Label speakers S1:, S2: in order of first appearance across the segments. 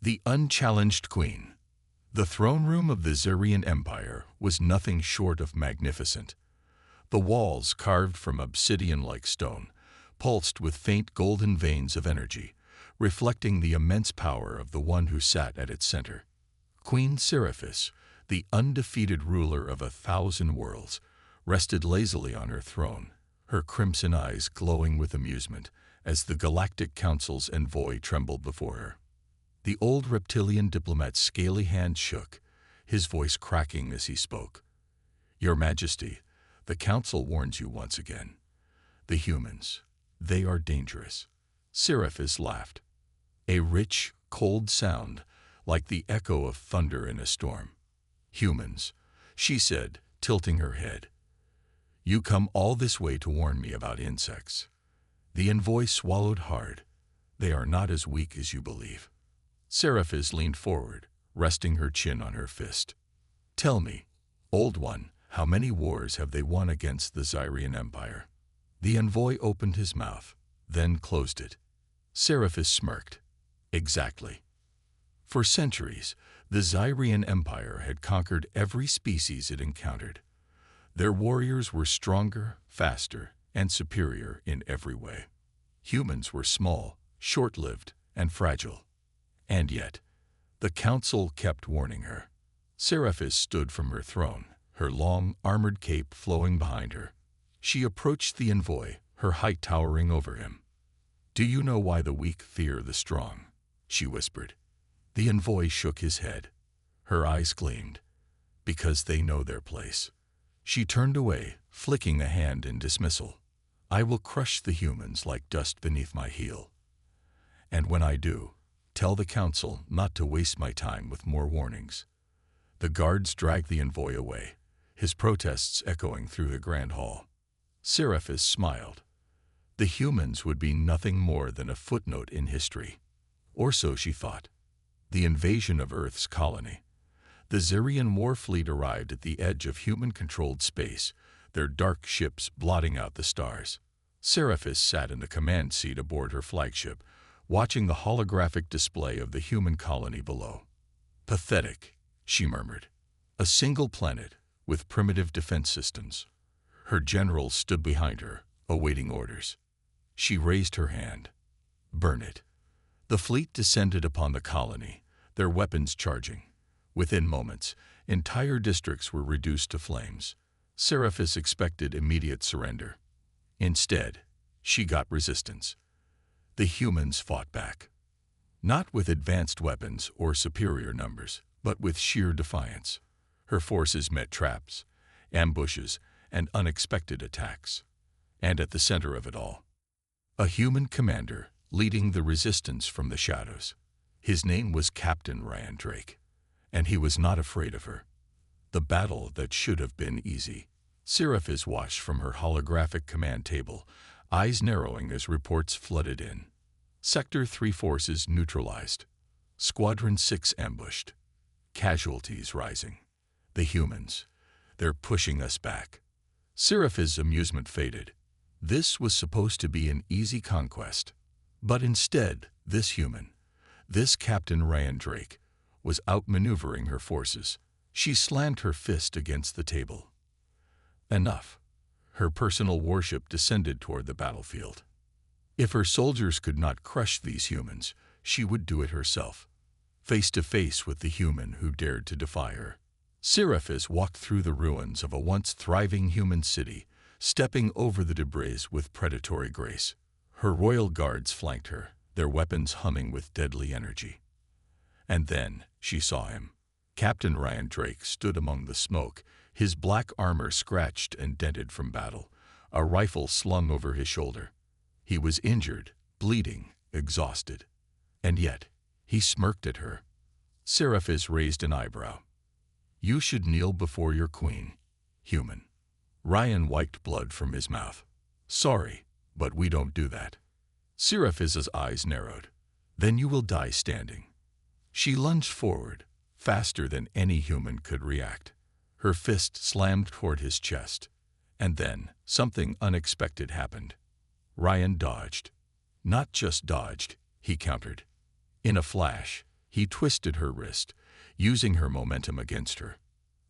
S1: The unchallenged queen. The throne room of the Xurian Empire was nothing short of magnificent. The walls, carved from obsidian-like stone, pulsed with faint golden veins of energy, reflecting the immense power of the one who sat at its center. Queen Seraphis, the undefeated ruler of 1,000 worlds, rested lazily on her throne, her crimson eyes glowing with amusement as the Galactic Council's envoy trembled before her. The old reptilian diplomat's scaly hand shook, his voice cracking as he spoke. "Your Majesty, the Council warns you once again. The humans, they are dangerous." Seraphis laughed. A rich, cold sound, like the echo of thunder in a storm. "Humans," she said, tilting her head. "You come all this way to warn me about insects." The envoy swallowed hard. "They are not as weak as you believe." Seraphis leaned forward, resting her chin on her fist. "Tell me, Old One, how many wars have they won against the Xurian Empire?" The envoy opened his mouth, then closed it. Seraphis smirked. "Exactly. For centuries, the Xurian Empire had conquered every species it encountered. Their warriors were stronger, faster, and superior in every way. Humans were small, short-lived, and fragile. And yet, the Council kept warning her." Seraphis stood from her throne, her long, armored cape flowing behind her. She approached the envoy, her height towering over him. "Do you know why the weak fear the strong?" she whispered. The envoy shook his head. Her eyes gleamed. "Because they know their place." She turned away, flicking a hand in dismissal. "I will crush the humans like dust beneath my heel. And when I do, tell the Council not to waste my time with more warnings." The guards dragged the envoy away, his protests echoing through the grand hall. Seraphis smiled. The humans would be nothing more than a footnote in history. Or so she thought. The invasion of Earth's colony. The Xurian war fleet arrived at the edge of human-controlled space, their dark ships blotting out the stars. Seraphis sat in the command seat aboard her flagship, watching the holographic display of the human colony below. "Pathetic," she murmured. "A single planet with primitive defense systems." Her generals stood behind her, awaiting orders. She raised her hand. "Burn it." The fleet descended upon the colony, their weapons charging. Within moments, entire districts were reduced to flames. Seraphis expected immediate surrender. Instead, she got resistance. The humans fought back. Not with advanced weapons or superior numbers, but with sheer defiance. Her forces met traps, ambushes, and unexpected attacks. And at the center of it all, a human commander leading the resistance from the shadows. His name was Captain Ryan Drake, and he was not afraid of her. The battle that should have been easy. Seraphis watched from her holographic command table, eyes narrowing as reports flooded in. Sector 3 forces neutralized. Squadron 6 ambushed. Casualties rising. The humans, they're pushing us back. Seraphis' amusement faded. This was supposed to be an easy conquest. But instead, this human, this Captain Ryan Drake, was outmaneuvering her forces. She slammed her fist against the table. Enough. Her personal warship descended toward the battlefield. If her soldiers could not crush these humans, she would do it herself, face to face with the human who dared to defy her. Seraphis walked through the ruins of a once thriving human city, stepping over the debris with predatory grace. Her royal guards flanked her, their weapons humming with deadly energy. And then she saw him. Captain Ryan Drake stood among the smoke, his black armor scratched and dented from battle, a rifle slung over his shoulder. He was injured, bleeding, exhausted. And yet, he smirked at her. Seraphis raised an eyebrow. "You should kneel before your queen, human." Ryan wiped blood from his mouth. "Sorry, but we don't do that." Seraphis's eyes narrowed. "Then you will die standing." She lunged forward, faster than any human could react. Her fist slammed toward his chest. And then, something unexpected happened. Ryan dodged. Not just dodged, he countered. In a flash, He twisted her wrist, using her momentum against her.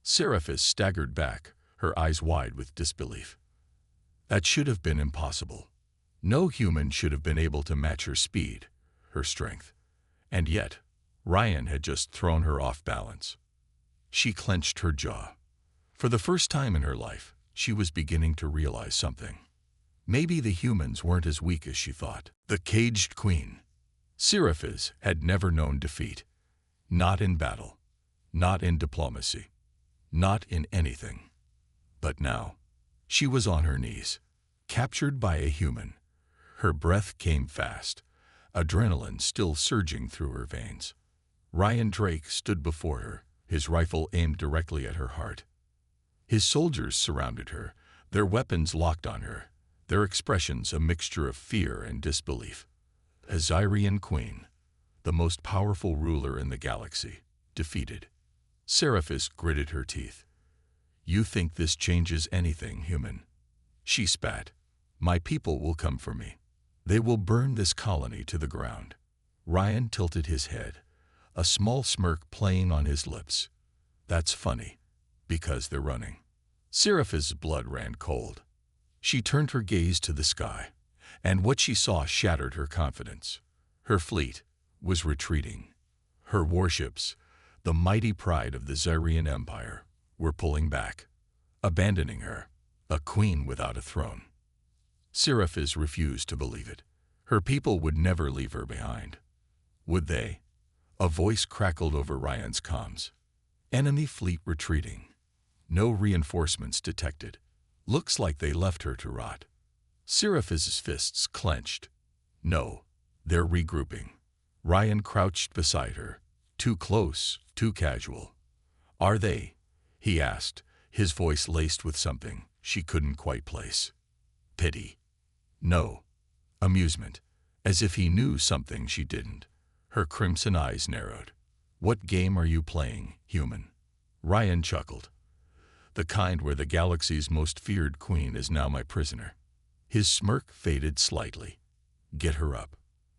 S1: Seraphis staggered back, her eyes wide with disbelief. That should have been impossible. No human should have been able to match her speed, her strength. And yet, Ryan had just thrown her off balance. She clenched her jaw. For the first time in her life, she was beginning to realize something. Maybe the humans weren't as weak as she thought. The caged queen. Seraphis had never known defeat. Not in battle. Not in diplomacy. Not in anything. But now, she was on her knees, captured by a human. Her breath came fast, adrenaline still surging through her veins. Ryan Drake stood before her, his rifle aimed directly at her heart. His soldiers surrounded her, their weapons locked on her, their expressions a mixture of fear and disbelief. A Zyrian queen, the most powerful ruler in the galaxy, defeated. Seraphis gritted her teeth. "You think this changes anything, human?" She spat. "My people will come for me. They will burn this colony to the ground." Ryan tilted his head, a small smirk playing on his lips. "That's funny, because they're running." Seraphis' blood ran cold. She turned her gaze to the sky, and what she saw shattered her confidence. Her fleet was retreating. Her warships, the mighty pride of the Zyrian Empire, were pulling back, abandoning her, a queen without a throne. Seraphis refused to believe it. Her people would never leave her behind. Would they? A voice crackled over Ryan's comms. "Enemy fleet retreating. No reinforcements detected. Looks like they left her to rot." Seraphis' fists clenched. "No, they're regrouping." Ryan crouched beside her, too close, too casual. "Are they?" he asked, his voice laced with something she couldn't quite place. Pity. No. Amusement, as if he knew something she didn't. Her crimson eyes narrowed. "What game are you playing, human?" Ryan chuckled. "The kind where the galaxy's most feared queen is now my prisoner." His smirk faded slightly. "Get her up."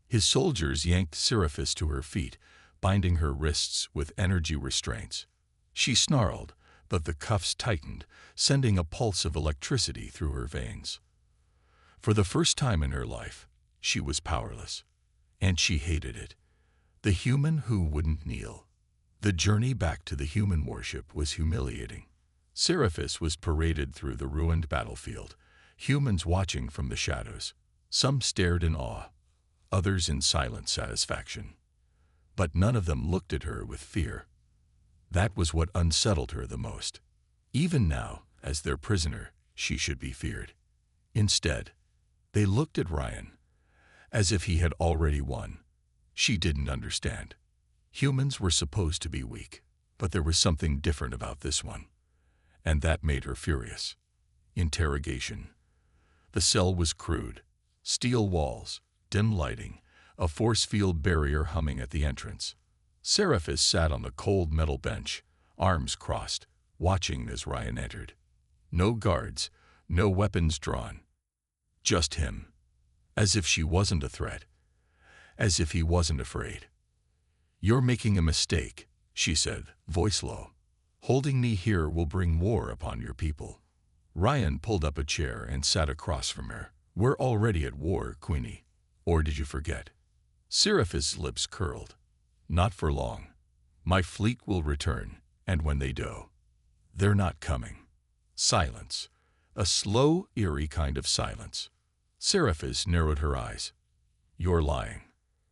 S1: His soldiers yanked Seraphis to her feet, binding her wrists with energy restraints. She snarled, but the cuffs tightened, sending a pulse of electricity through her veins. For the first time in her life, she was powerless. And she hated it. The human who wouldn't kneel. The journey back to the human worship was humiliating. Seraphis was paraded through the ruined battlefield, humans watching from the shadows. Some stared in awe, others in silent satisfaction. But none of them looked at her with fear. That was what unsettled her the most. Even now, as their prisoner, she should be feared. Instead, they looked at Ryan, as if he had already won. She didn't understand. Humans were supposed to be weak, but there was something different about this one. And that made her furious. Interrogation. The cell was crude. Steel walls, dim lighting, a force field barrier humming at the entrance. Seraphis sat on the cold metal bench, arms crossed, watching as Ryan entered. No guards, no weapons drawn. Just him. As if she wasn't a threat. As if he wasn't afraid. "You're making a mistake," she said, voice low. "Holding me here will bring war upon your people." Ryan pulled up a chair and sat across from her. "We're already at war, Queenie. Or did you forget?" Seraphis' lips curled. "Not for long. My fleet will return, and when they do, they're not coming." Silence. A slow, eerie kind of silence. Seraphis narrowed her eyes. "You're lying."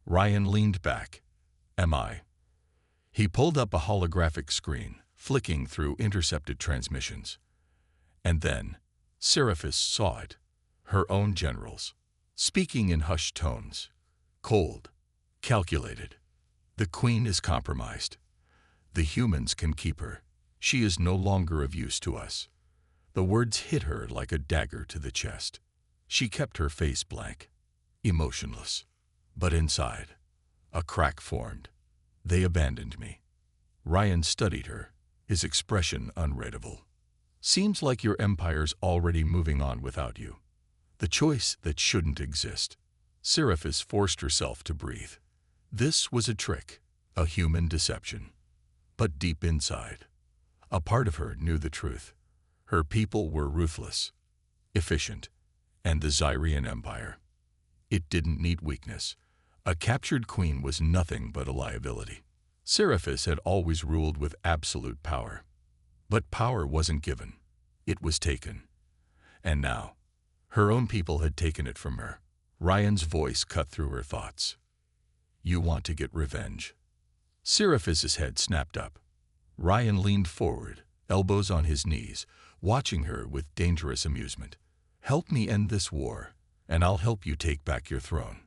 S1: Ryan leaned back. "Am I?" He pulled up a holographic screen, flicking through intercepted transmissions. And then, Seraphis saw it. Her own generals, speaking in hushed tones. Cold. Calculated. "The queen is compromised. The humans can keep her. She is no longer of use to us." The words hit her like a dagger to the chest. She kept her face blank, emotionless. But inside, a crack formed. "They abandoned me." Ryan studied her, his expression unreadable. "Seems like your empire's already moving on without you. The choice that shouldn't exist." Seraphis forced herself to breathe. This was a trick, a human deception. But deep inside, a part of her knew the truth. Her people were ruthless, efficient, and the Zyrian Empire. It didn't need weakness. A captured queen was nothing but a liability. Seraphis had always ruled with absolute power. But power wasn't given. It was taken. And now, her own people had taken it from her. Ryan's voice cut through her thoughts. You want to get revenge. Seraphis's head snapped up. Ryan leaned forward, elbows on his knees, watching her with dangerous amusement. Help me end this war, and I'll help you take back your throne.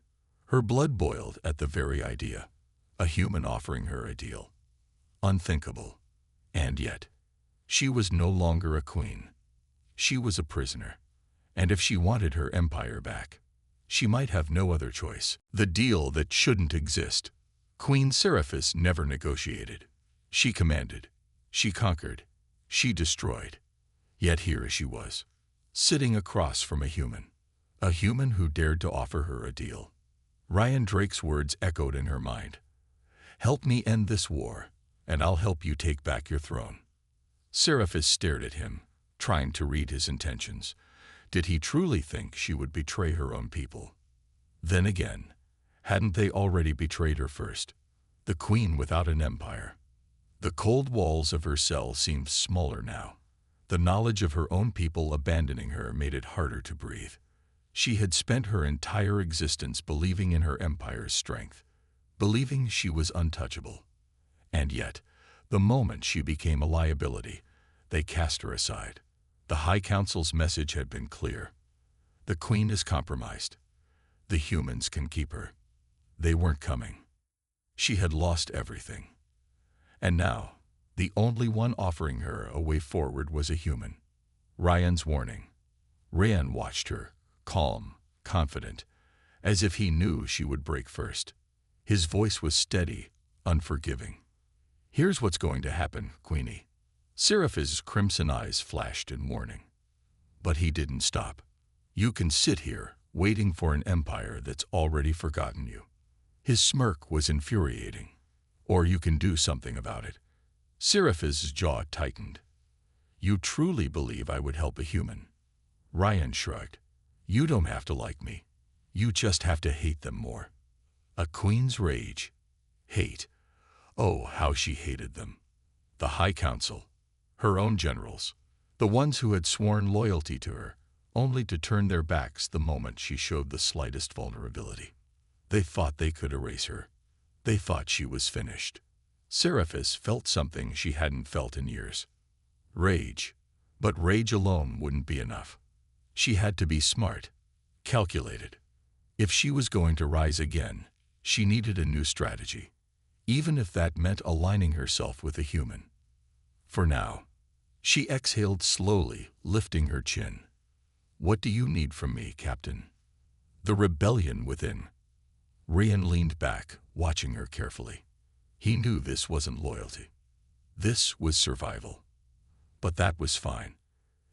S1: Her blood boiled at the very idea. A human offering her a deal. Unthinkable. And yet, she was no longer a queen. She was a prisoner. And if she wanted her empire back, she might have no other choice. The deal that shouldn't exist. Queen Seraphis never negotiated. She commanded. She conquered. She destroyed. Yet here she was, sitting across from a human who dared to offer her a deal. Ryan Drake's words echoed in her mind. Help me end this war, and I'll help you take back your throne. Seraphis stared at him, trying to read his intentions. Did he truly think she would betray her own people? Then again, hadn't they already betrayed her first? The queen without an empire. The cold walls of her cell seemed smaller now. The knowledge of her own people abandoning her made it harder to breathe. She had spent her entire existence believing in her empire's strength, believing she was untouchable. And yet, the moment she became a liability, they cast her aside. The High Council's message had been clear. The queen is compromised. The humans can keep her. They weren't coming. She had lost everything. And now, the only one offering her a way forward was a human. Ryan's warning. Ryan watched her, calm, confident, as if he knew she would break first. His voice was steady, unforgiving. Here's what's going to happen, Queenie. Seraphis's crimson eyes flashed in warning. But he didn't stop. You can sit here, waiting for an empire that's already forgotten you. His smirk was infuriating. Or you can do something about it. Seraphis's jaw tightened. You truly believe I would help a human? Ryan shrugged. You don't have to like me. You just have to hate them more. A queen's rage. Hate. Oh, how she hated them. The High Council. Her own generals. The ones who had sworn loyalty to her, only to turn their backs the moment she showed the slightest vulnerability. They thought they could erase her. They thought she was finished. Seraphis felt something she hadn't felt in years. Rage. But rage alone wouldn't be enough. She had to be smart, calculated. If she was going to rise again, she needed a new strategy, even if that meant aligning herself with a human. For now, she exhaled slowly, lifting her chin. What do you need from me, Captain? The rebellion within. Ryan leaned back, watching her carefully. He knew this wasn't loyalty. This was survival. But that was fine.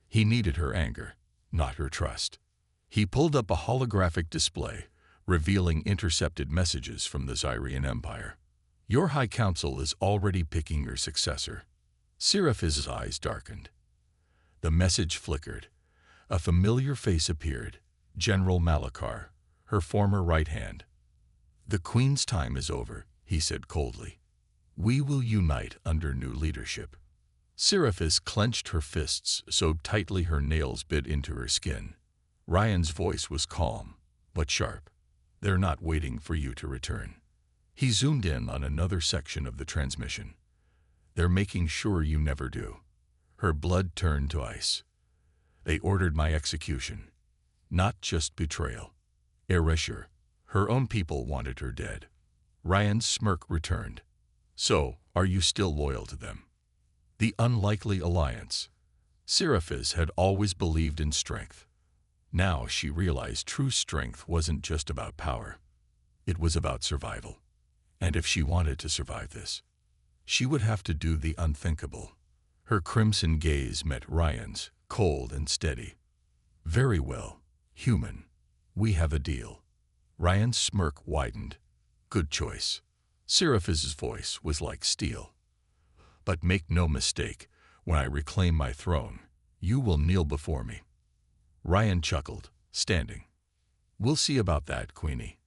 S1: He needed her anger, not her trust. He pulled up a holographic display, revealing intercepted messages from the Zyrian Empire. Your High Council is already picking your successor. Seraphis's eyes darkened. The message flickered. A familiar face appeared. General Malachar, her former right hand. The Queen's time is over, he said coldly. We will unite under new leadership. Seraphis clenched her fists so tightly her nails bit into her skin. Ryan's voice was calm, but sharp. They're not waiting for you to return. He zoomed in on another section of the transmission. They're making sure you never do. Her blood turned to ice. They ordered my execution. Not just betrayal. Erasure. Her own people wanted her dead. Ryan's smirk returned. So, are you still loyal to them? The unlikely alliance. Seraphis had always believed in strength. Now she realized true strength wasn't just about power. It was about survival. And if she wanted to survive this, she would have to do the unthinkable. Her crimson gaze met Ryan's, cold and steady. Very well, human. We have a deal. Ryan's smirk widened. Good choice. Seraphis' voice was like steel. "But make no mistake, when I reclaim my throne, you will kneel before me." Ryan chuckled, standing. "We'll see about that, Queenie."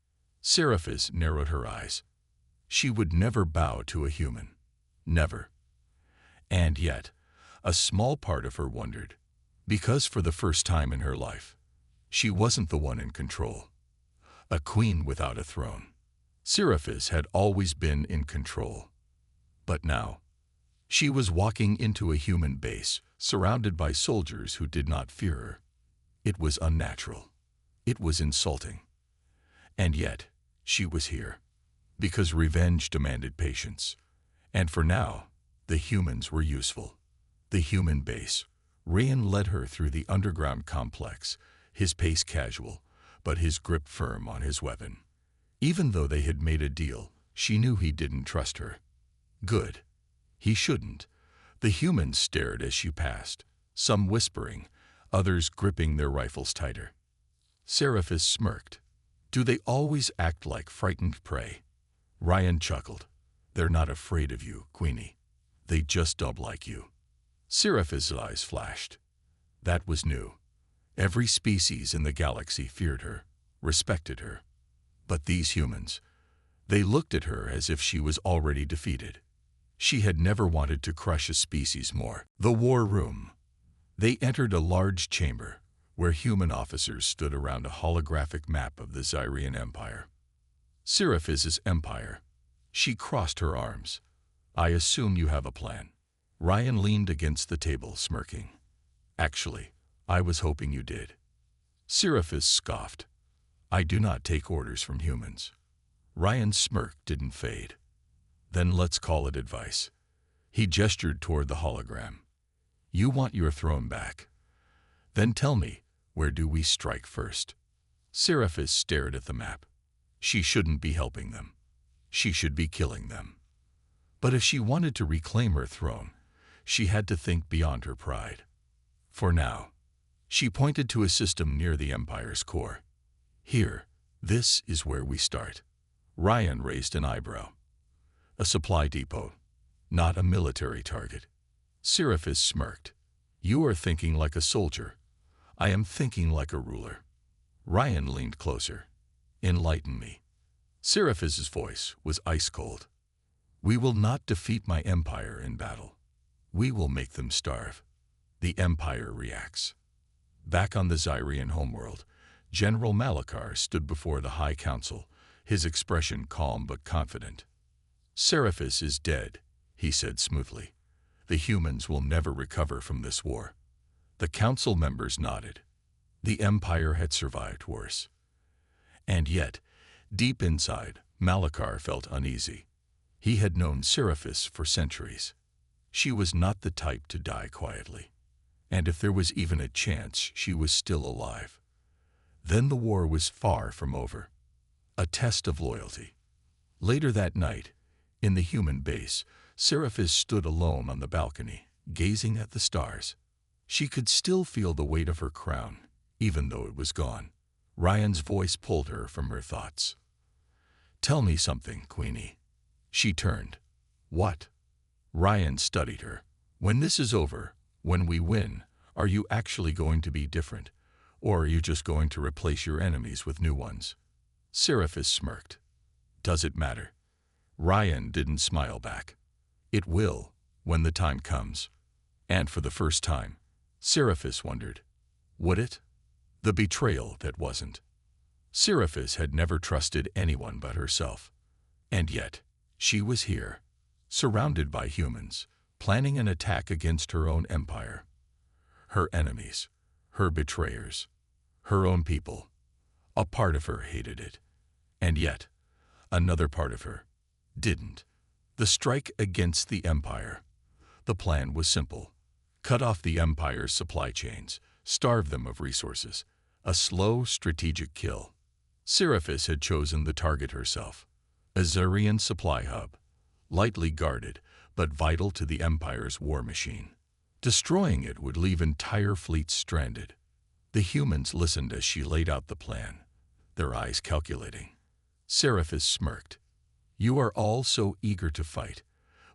S1: Seraphis narrowed her eyes. She would never bow to a human. Never. And yet, a small part of her wondered, because for the first time in her life, she wasn't the one in control. A queen without a throne. Seraphis had always been in control. But now, she was walking into a human base, surrounded by soldiers who did not fear her. It was unnatural. It was insulting. And yet, she was here, because revenge demanded patience. And for now, the humans were useful. The human base. Ryan led her through the underground complex, his pace casual, but his grip firm on his weapon. Even though they had made a deal, she knew he didn't trust her. Good. He shouldn't. The humans stared as she passed, some whispering, others gripping their rifles tighter. Seraphis smirked. "Do they always act like frightened prey?" Ryan chuckled. "They're not afraid of you, Queenie. They just don't like you." Seraphis' eyes flashed. That was new. Every species in the galaxy feared her, respected her. But these humans, they looked at her as if she was already defeated. She had never wanted to crush a species more. The war room. They entered a large chamber, where human officers stood around a holographic map of the Zyrian Empire. Seraphis' empire. She crossed her arms. "I assume you have a plan." Ryan leaned against the table, smirking. "Actually, I was hoping you did." Seraphis scoffed. "I do not take orders from humans." Ryan's smirk didn't fade. "Then let's call it advice." He gestured toward the hologram. "You want your throne back. Then tell me, where do we strike first?" Seraphis stared at the map. She shouldn't be helping them. She should be killing them. But if she wanted to reclaim her throne, she had to think beyond her pride. For now, she pointed to a system near the Empire's core. "Here, this is where we start." Ryan raised an eyebrow. "A supply depot, not a military target." Seraphis smirked. "You are thinking like a soldier. I am thinking like a ruler." Ryan leaned closer. "Enlighten me." Seraphis' voice was ice cold. "We will not defeat my empire in battle. We will make them starve." The empire reacts. Back on the Zyrian homeworld, General Malachar stood before the High Council, his expression calm but confident. "Seraphis is dead," he said smoothly. "The humans will never recover from this war." The council members nodded. The empire had survived worse. And yet, deep inside, Malachar felt uneasy. He had known Seraphis for centuries. She was not the type to die quietly. And if there was even a chance she was still alive. Then the war was far from over. A test of loyalty. Later that night, in the human base, Seraphis stood alone on the balcony, gazing at the stars. She could still feel the weight of her crown, even though it was gone. Ryan's voice pulled her from her thoughts. "Tell me something, Queenie." She turned. "What?" Ryan studied her. "When this is over, when we win, are you actually going to be different? Or are you just going to replace your enemies with new ones?" Seraphis smirked. "Does it matter?" Ryan didn't smile back. "It will, when the time comes." And for the first time, Seraphis wondered, would it? The betrayal that wasn't. Seraphis had never trusted anyone but herself. And yet, she was here, surrounded by humans, planning an attack against her own empire. Her enemies, her betrayers, her own people. A part of her hated it. And yet, another part of her didn't. The strike against the empire. The plan was simple. Cut off the empire's supply chains, starve them of resources. A slow, strategic kill. Seraphis had chosen the target herself. A Zyrian supply hub, lightly guarded, but vital to the empire's war machine. Destroying it would leave entire fleets stranded. The humans listened as she laid out the plan, their eyes calculating. Seraphis smirked. You are all so eager to fight,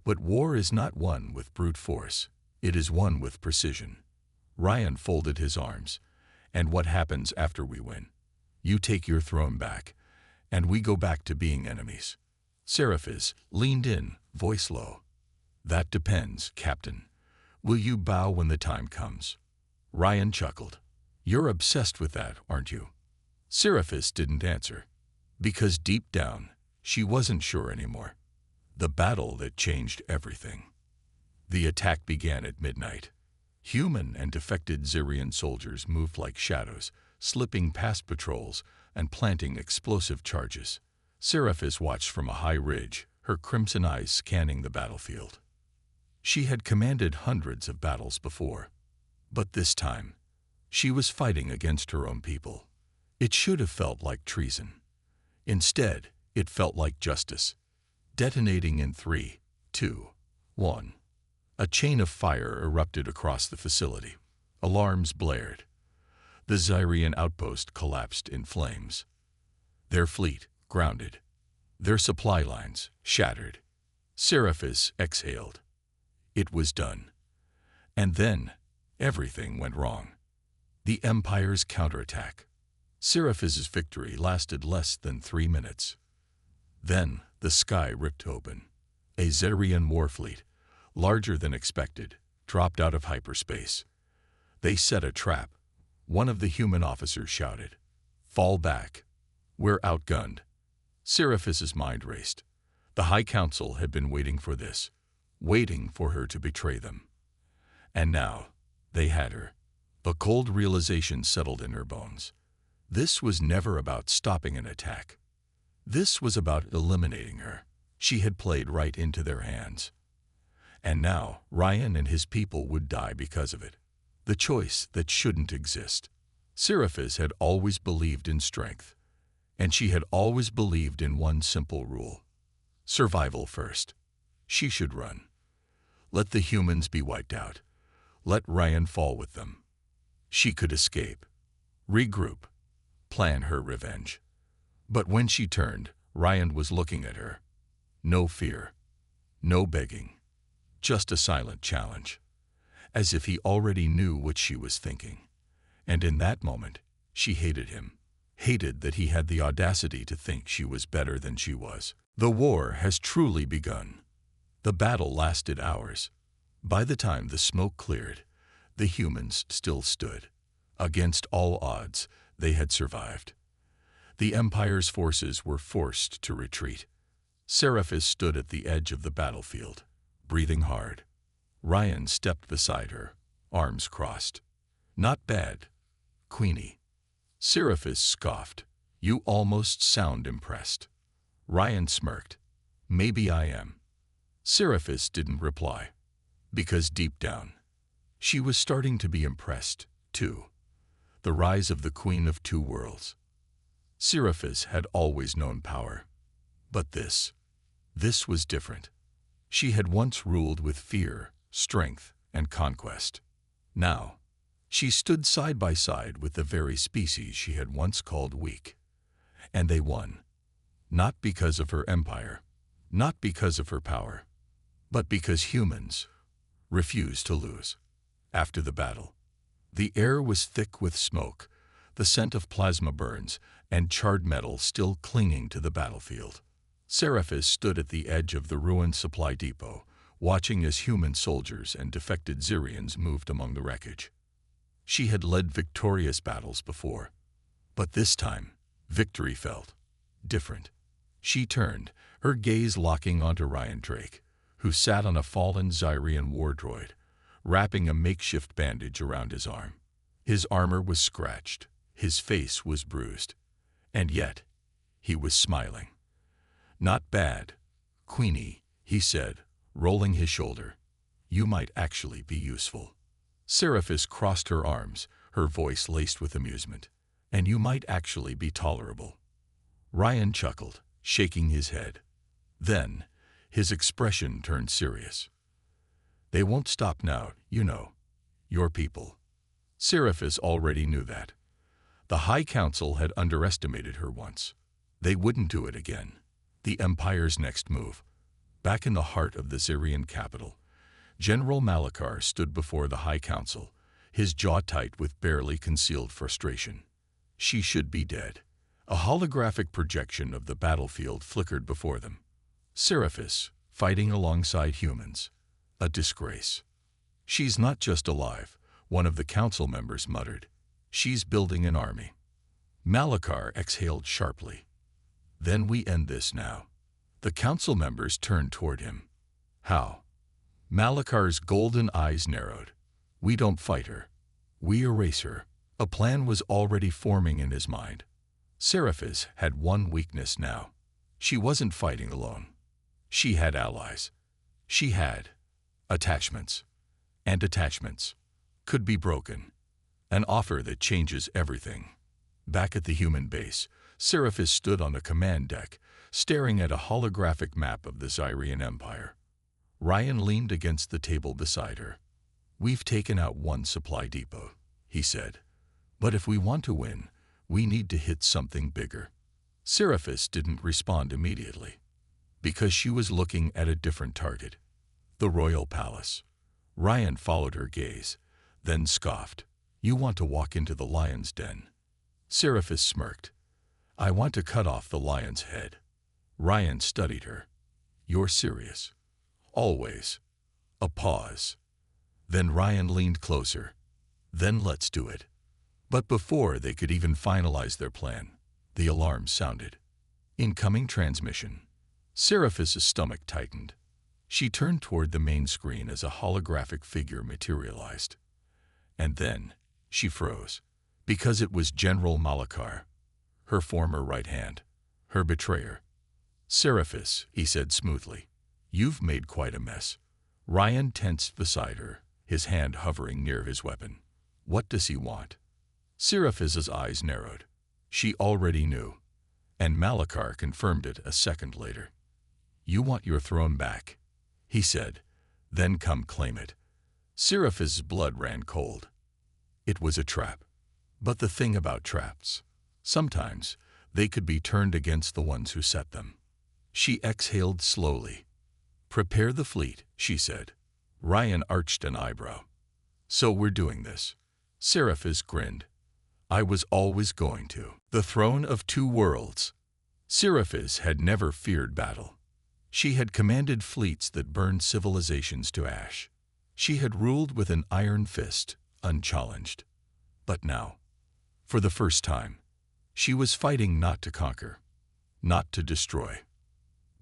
S1: but war is not won with brute force. It is won with precision. Ryan folded his arms. And what happens after we win? You take your throne back, and we go back to being enemies. Seraphis leaned in, voice low. That depends, Captain. Will you bow when the time comes? Ryan chuckled. You're obsessed with that, aren't you? Seraphis didn't answer, because deep down, she wasn't sure anymore. The battle that changed everything. The attack began at midnight. Human and defected Xyrian soldiers moved like shadows, slipping past patrols and planting explosive charges. Seraphis watched from a high ridge, her crimson eyes scanning the battlefield. She had commanded hundreds of battles before, but this time, she was fighting against her own people. It should have felt like treason. Instead, it felt like justice. Detonating in 3, 2, 1. A chain of fire erupted across the facility. Alarms blared. The Xyrian outpost collapsed in flames. Their fleet grounded. Their supply lines shattered. Seraphis exhaled. It was done. And then, everything went wrong. The Empire's counterattack. Seraphis's victory lasted less than 3 minutes. Then, the sky ripped open. A Xyrian warfleet, larger than expected, dropped out of hyperspace. They set a trap. One of the human officers shouted, "Fall back. We're outgunned." Seraphis's mind raced. The High Council had been waiting for this, waiting for her to betray them. And now, they had her. A cold realization settled in her bones. This was never about stopping an attack. This was about eliminating her. She had played right into their hands. And now, Ryan and his people would die because of it. The choice that shouldn't exist. Seraphis had always believed in strength, and she had always believed in one simple rule. Survival first. She should run. Let the humans be wiped out. Let Ryan fall with them. She could escape, regroup, plan her revenge. But when she turned, Ryan was looking at her. No fear, no begging, just a silent challenge, as if he already knew what she was thinking. And in that moment, she hated him, hated that he had the audacity to think she was better than she was. The war has truly begun. The battle lasted hours. By the time the smoke cleared, the humans still stood. Against all odds, they had survived. The Empire's forces were forced to retreat. Seraphis stood at the edge of the battlefield, breathing hard. Ryan stepped beside her, arms crossed. "Not bad, Queenie." Seraphis scoffed. "You almost sound impressed." Ryan smirked. "Maybe I am." Seraphis didn't reply, because deep down, she was starting to be impressed, too. The rise of the Queen of Two Worlds. Seraphis had always known power. But this was different. She had once ruled with fear, strength, and conquest. Now, she stood side by side with the very species she had once called weak. And they won. Not because of her empire, not because of her power, but because humans refused to lose. After the battle, the air was thick with smoke, the scent of plasma burns, and charred metal still clinging to the battlefield. Seraphis stood at the edge of the ruined supply depot, watching as human soldiers and defected Xyrians moved among the wreckage. She had led victorious battles before, but this time, victory felt different. She turned, her gaze locking onto Ryan Drake, who sat on a fallen Xyrian war droid, wrapping a makeshift bandage around his arm. His armor was scratched, his face was bruised, and yet he was smiling. "Not bad, Queenie," he said, rolling his shoulder. "You might actually be useful." Seraphis crossed her arms, her voice laced with amusement. "And you might actually be tolerable." Ryan chuckled, shaking his head. Then, his expression turned serious. "They won't stop now, you know. Your people." Seraphis already knew that. The High Council had underestimated her once. They wouldn't do it again. The Empire's next move. Back in the heart of the Zirian capital, General Malachar stood before the High Council, his jaw tight with barely concealed frustration. She should be dead. A holographic projection of the battlefield flickered before them. Seraphis, fighting alongside humans. A disgrace. She's not just alive, one of the council members muttered. She's building an army. Malachar exhaled sharply. Then we end this now. The council members turned toward him. How? Malachar's golden eyes narrowed. We don't fight her. We erase her. A plan was already forming in his mind. Seraphis had one weakness now. She wasn't fighting alone. She had allies. She had attachments. And attachments could be broken. An offer that changes everything. Back at the human base, Seraphis stood on the command deck, staring at a holographic map of the Zirian Empire. Ryan leaned against the table beside her. We've taken out one supply depot, he said. But if we want to win, we need to hit something bigger. Seraphis didn't respond immediately, because she was looking at a different target. The royal palace. Ryan followed her gaze, then scoffed. You want to walk into the lion's den? Seraphis smirked. I want to cut off the lion's head. Ryan studied her. You're serious. Always. A pause. Then Ryan leaned closer. Then let's do it. But before they could even finalize their plan, the alarm sounded. Incoming transmission. Seraphis' stomach tightened. She turned toward the main screen as a holographic figure materialized. And then she froze, because it was General Malachar, her former right hand, her betrayer. Seraphis, he said smoothly, you've made quite a mess. Ryan tensed beside her, his hand hovering near his weapon. What does he want? Seraphis's eyes narrowed. She already knew, and Malachar confirmed it a second later. You want your throne back, he said, then come claim it. Seraphis's blood ran cold. It was a trap. But the thing about traps, sometimes they could be turned against the ones who set them. She exhaled slowly. Prepare the fleet, she said. Ryan arched an eyebrow. So we're doing this. Seraphis grinned. I was always going to. The throne of two worlds. Seraphis had never feared battle. She had commanded fleets that burned civilizations to ash. She had ruled with an iron fist, unchallenged. But now, for the first time, she was fighting not to conquer, not to destroy,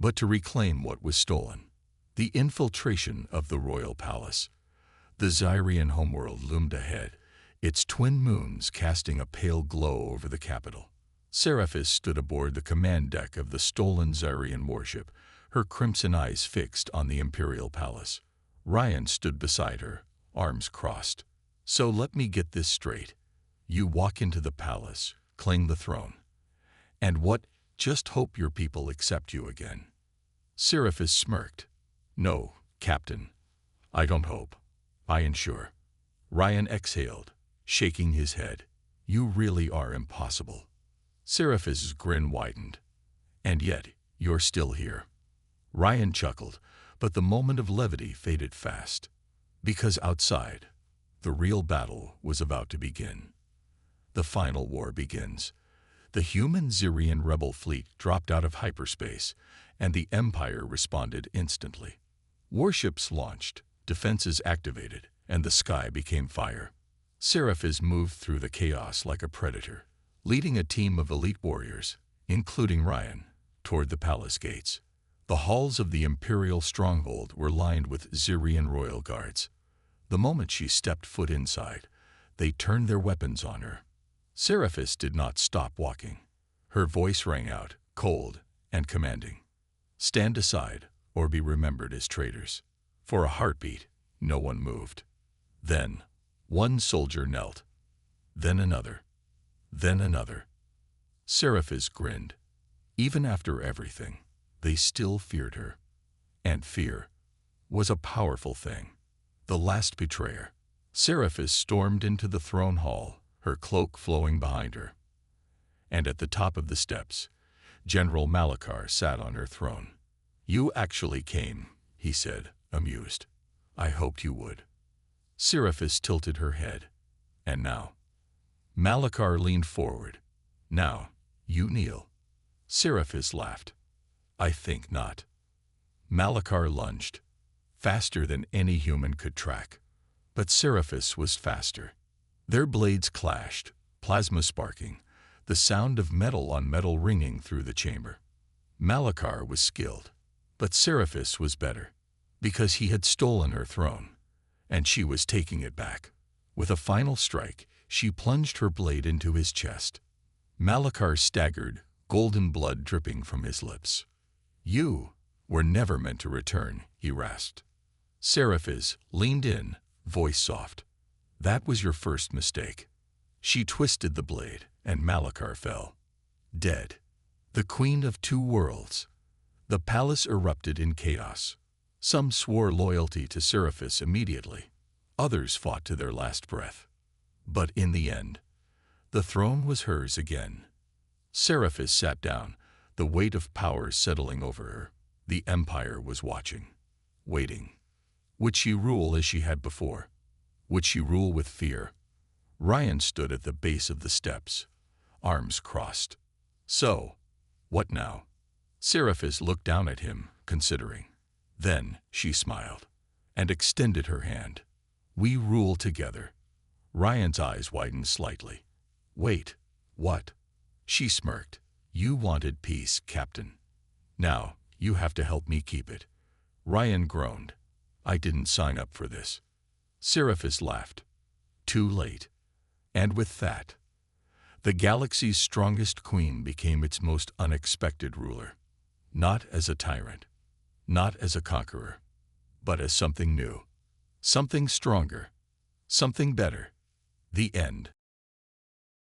S1: but to reclaim what was stolen. The infiltration of the royal palace. The Zirian homeworld loomed ahead, its twin moons casting a pale glow over the capital. Seraphis stood aboard the command deck of the stolen Zirian warship, her crimson eyes fixed on the imperial palace. Ryan stood beside her, arms crossed. So let me get this straight. You walk into the palace, claim the throne. And what? Just hope your people accept you again. Seraphis smirked. No, Captain. I don't hope. I ensure. Ryan exhaled, shaking his head. You really are impossible. Seraphis' grin widened. And yet, you're still here. Ryan chuckled, but the moment of levity faded fast. Because outside, the real battle was about to begin. The final war begins. The human Zirian rebel fleet dropped out of hyperspace, and the Empire responded instantly. Warships launched, defenses activated, and the sky became fire. Seraphis moved through the chaos like a predator, leading a team of elite warriors, including Ryan, toward the palace gates. The halls of the imperial stronghold were lined with Zirian royal guards. The moment she stepped foot inside, they turned their weapons on her. Seraphis did not stop walking. Her voice rang out, cold and commanding. Stand aside, or be remembered as traitors. For a heartbeat, no one moved. Then, one soldier knelt. Then another. Then another. Seraphis grinned. Even after everything, they still feared her. And fear was a powerful thing. The last betrayer. Seraphis stormed into the throne hall, her cloak flowing behind her. And at the top of the steps, General Malachar sat on her throne. "You actually came," he said, amused. "I hoped you would." Seraphis tilted her head. "And now?" Malachar leaned forward. "Now, you kneel." Seraphis laughed. "I think not." Malachar lunged, faster than any human could track. But Seraphis was faster. Their blades clashed, plasma sparking, the sound of metal on metal ringing through the chamber. Malachar was skilled, but Seraphis was better, because he had stolen her throne, and she was taking it back. With a final strike, she plunged her blade into his chest. Malachar staggered, golden blood dripping from his lips. "You were never meant to return," he rasped. Seraphis leaned in, voice soft. "That was your first mistake." She twisted the blade, and Malachar fell. Dead. The queen of two worlds. The palace erupted in chaos. Some swore loyalty to Seraphis immediately. Others fought to their last breath. But in the end, the throne was hers again. Seraphis sat down, the weight of power settling over her. The Empire was watching, waiting. Would she rule as she had before? Would she rule with fear? Ryan stood at the base of the steps, arms crossed. "So, what now?" Seraphis looked down at him, considering. Then she smiled and extended her hand. "We rule together." Ryan's eyes widened slightly. "Wait, what?" She smirked. "You wanted peace, Captain. Now, you have to help me keep it." Ryan groaned. "I didn't sign up for this." Seraphis laughed. "Too late." And with that, the galaxy's strongest queen became its most unexpected ruler. Not as a tyrant, not as a conqueror, but as something new, something stronger, something better. The end.